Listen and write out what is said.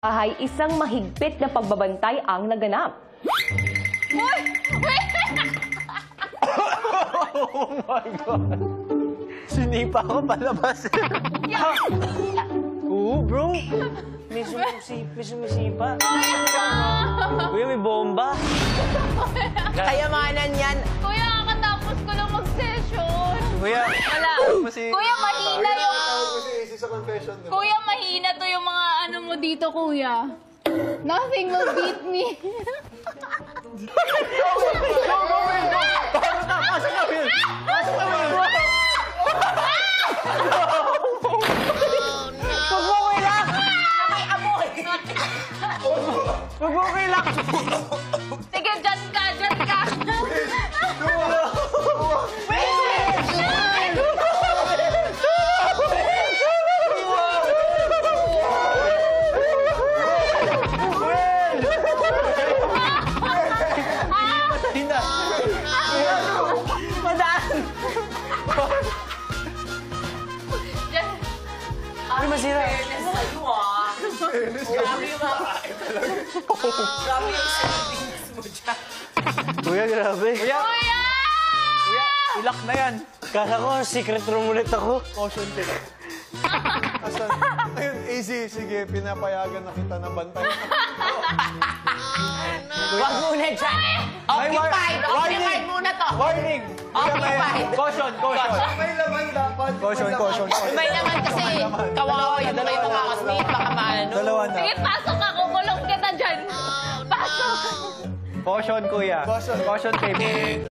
Bahay, isang mahigpit na pagbabantay ang naganap. Oh my God! Sinipa ko palabas. Oo, bro. May sumisipa. Kuya, may bomba. Kayamanan yan. Kuya, kakatapos ko lang mag-session. Kuya, Wala. Kuya, mahina yung... Kuya, mahina to yung mga ano mo dito, kuya. Nothing will beat me. Pasok ka, Will! Pasok ka, Will! Huwag mo kailak! May amoy. Huwag mo kailak! Sige, dyan ka, dyan ka. Hindi. Madaan! Ano masira? Grabe yung savings mo dyan. Kuya, grabe. Kuya! Kuya, ilak na yan. Kala ko, secret room ulit ako. Caution tip. Asan? Ayun, easy. Sige, pinapayagan na kita na bantay. Wag muna dyan. Occupied. Occupied muna to. Warning! Occupied. Caution, caution. May laman dapat. Caution. May naman kasi kawawa yung may mga kasmate. Baka maano. Dalawa na. Sige, pasok ka. Kukulong kita dyan. Pasok. Caution, kuya. Caution. Caution tape.